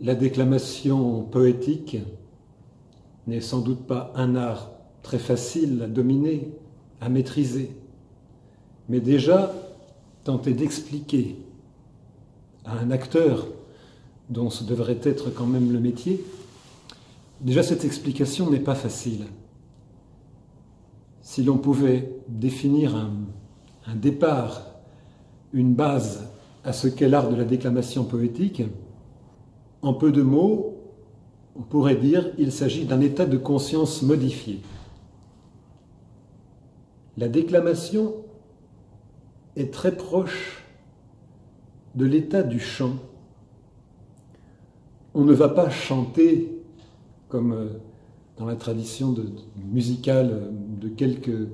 La déclamation poétique n'est sans doute pas un art très facile à dominer, à maîtriser, mais déjà tenter d'expliquer à un acteur dont ce devrait être quand même le métier, déjà cette explication n'est pas facile. Si l'on pouvait définir un départ, une base à ce qu'est l'art de la déclamation poétique, en peu de mots, on pourrait dire qu'il s'agit d'un état de conscience modifié. La déclamation est très proche de l'état du chant. On ne va pas chanter comme dans la tradition musicale de quelques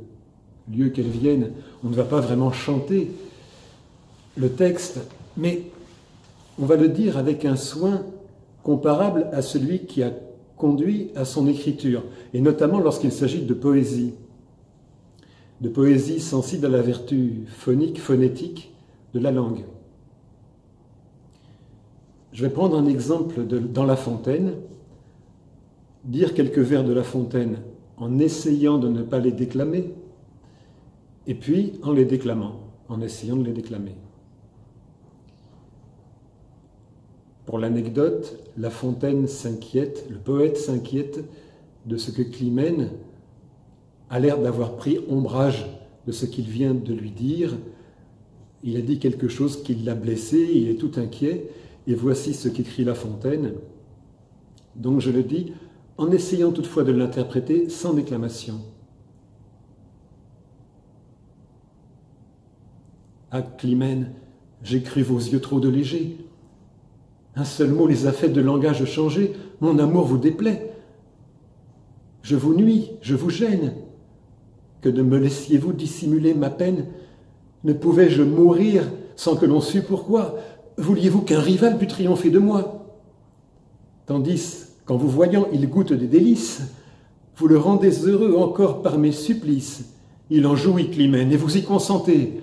lieux qu'elles viennent, on ne va pas vraiment chanter le texte, mais on va le dire avec un soin comparable à celui qui a conduit à son écriture, et notamment lorsqu'il s'agit de poésie sensible à la vertu phonique, phonétique de la langue. Je vais prendre un exemple dans La Fontaine, dire quelques vers de La Fontaine en essayant de ne pas les déclamer, et puis en les déclamant, en essayant de les déclamer. Pour l'anecdote, La Fontaine s'inquiète, le poète s'inquiète de ce que Climène a l'air d'avoir pris ombrage de ce qu'il vient de lui dire. Il a dit quelque chose qui l'a blessé, il est tout inquiet, et voici ce qu'écrit La Fontaine. Donc je le dis, en essayant toutefois de l'interpréter sans déclamation. Ah, Climène, j'ai cru vos yeux trop de légers. Un seul mot les a fait de langage changer. Mon amour vous déplaît. Je vous nuis, je vous gêne. Que ne me laissiez-vous dissimuler ma peine? Ne pouvais-je mourir sans que l'on sût pourquoi? Vouliez-vous qu'un rival pût triompher de moi? Tandis qu'en vous voyant, il goûte des délices, vous le rendez heureux encore par mes supplices. Il en jouit, Climène, et vous y consentez.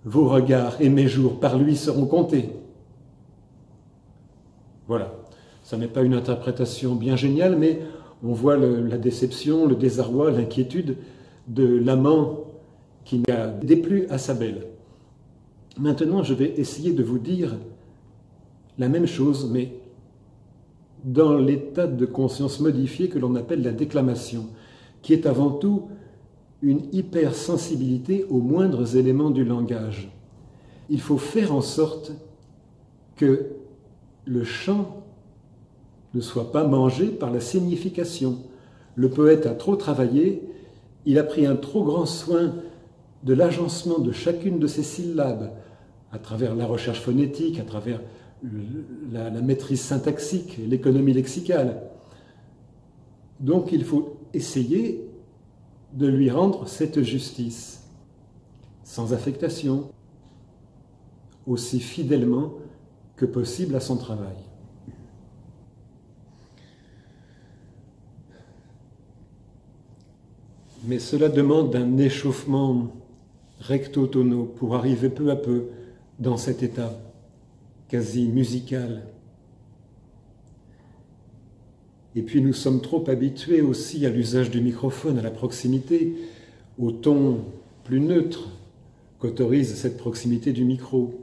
Vos regards et mes jours par lui seront comptés. Voilà, ça n'est pas une interprétation bien géniale, mais on voit la déception, le désarroi, l'inquiétude de l'amant qui n'a déplu à sa belle. Maintenant, je vais essayer de vous dire la même chose, mais dans l'état de conscience modifié que l'on appelle la déclamation, qui est avant tout une hypersensibilité aux moindres éléments du langage. Il faut faire en sorte que le chant ne soit pas mangé par la signification. Le poète a trop travaillé, il a pris un trop grand soin de l'agencement de chacune de ses syllabes, à travers la recherche phonétique, à travers la maîtrise syntaxique, l'économie lexicale. Donc il faut essayer de lui rendre cette justice, sans affectation, aussi fidèlement que possible à son travail. Mais cela demande un échauffement recto-tono pour arriver peu à peu dans cet état quasi musical. Et puis nous sommes trop habitués aussi à l'usage du microphone, à la proximité, au ton plus neutre qu'autorise cette proximité du micro.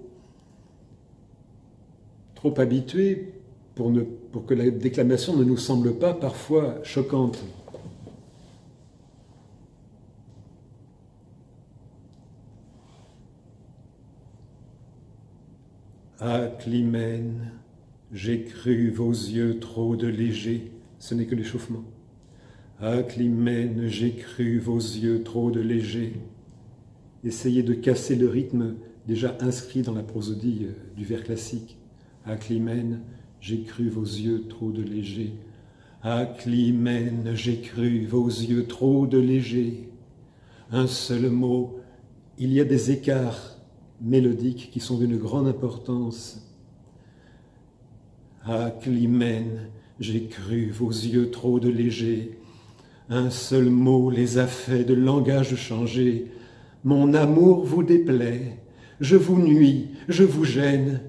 Trop habitués pour que la déclamation ne nous semble pas parfois choquante. Ah, Climène, j'ai cru vos yeux trop de légers. Ce n'est que l'échauffement. Ah, Climène, j'ai cru vos yeux trop de légers. Essayez de casser le rythme déjà inscrit dans la prosodie du vers classique. Ah, Climène, j'ai cru vos yeux trop de légers. Ah, Climène, j'ai cru vos yeux trop de légers. Un seul mot, il y a des écarts mélodiques qui sont d'une grande importance. Ah, Climène, j'ai cru vos yeux trop de légers. Un seul mot les a fait de langage changer. Mon amour vous déplaît, je vous nuis, je vous gêne.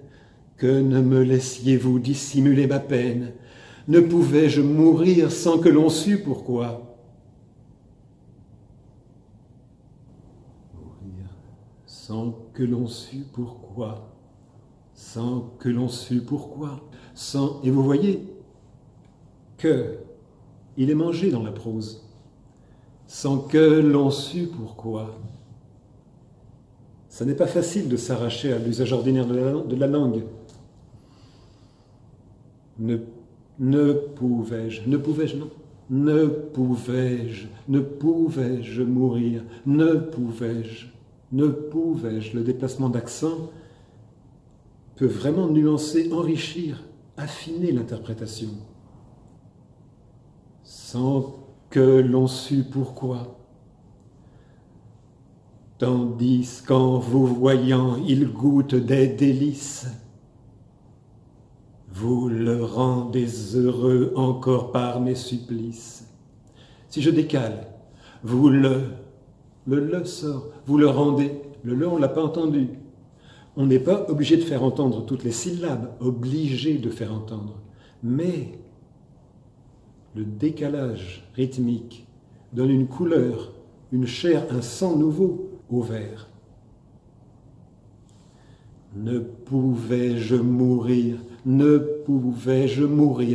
Que ne me laissiez-vous dissimuler ma peine? Ne pouvais-je mourir sans que l'on sût pourquoi? Mourir sans que l'on sût pourquoi? Sans que l'on sût pourquoi? Sans... Et vous voyez que il est mangé dans la prose. Sans que l'on sût pourquoi. Ça n'est pas facile de s'arracher à l'usage ordinaire de la langue. Ne pouvais-je, non, ne pouvais-je mourir, ne pouvais-je, le déplacement d'accent peut vraiment nuancer, enrichir, affiner l'interprétation. Sans que l'on sût pourquoi. Tandis qu'en vous voyant, il goûte des délices. Vous le rendez heureux encore par mes supplices. Si je décale, vous le sort, vous le rendez. Le on ne l'a pas entendu. On n'est pas obligé de faire entendre toutes les syllabes, obligé de faire entendre. Mais le décalage rythmique donne une couleur, une chair, un sang nouveau au vers. Ne pouvais-je mourir,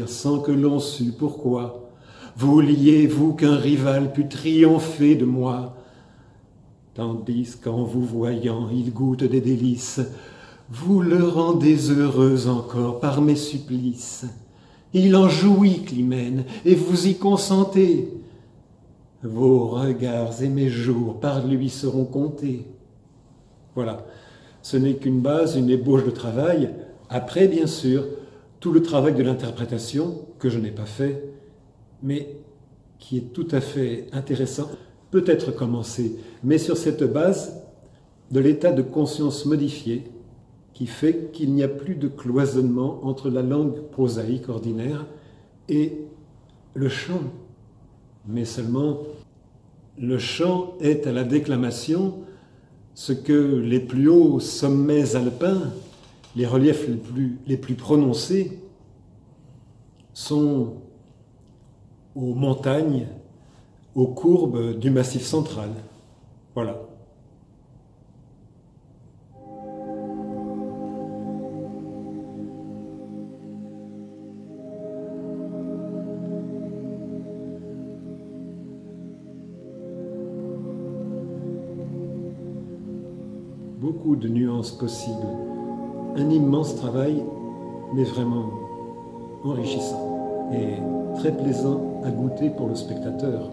sans que l'on sût pourquoi? Vouliez-vous qu'un rival pût triompher de moi? Tandis qu'en vous voyant, il goûte des délices, vous le rendez heureux encore par mes supplices. Il en jouit, Clymène, et vous y consentez. Vos regards et mes jours par lui seront comptés. Voilà, ce n'est qu'une base, une ébauche de travail. Après, bien sûr, tout le travail de l'interprétation, que je n'ai pas fait, mais qui est tout à fait intéressant, peut être commencé, mais sur cette base de l'état de conscience modifié, qui fait qu'il n'y a plus de cloisonnement entre la langue prosaïque ordinaire et le chant. Mais seulement, le chant est à la déclamation ce que les plus hauts sommets alpins, les reliefs les plus prononcés, sont aux montagnes, aux courbes du Massif central. Voilà. Beaucoup de nuances possibles. Un immense travail, mais vraiment enrichissant et très plaisant à goûter pour le spectateur.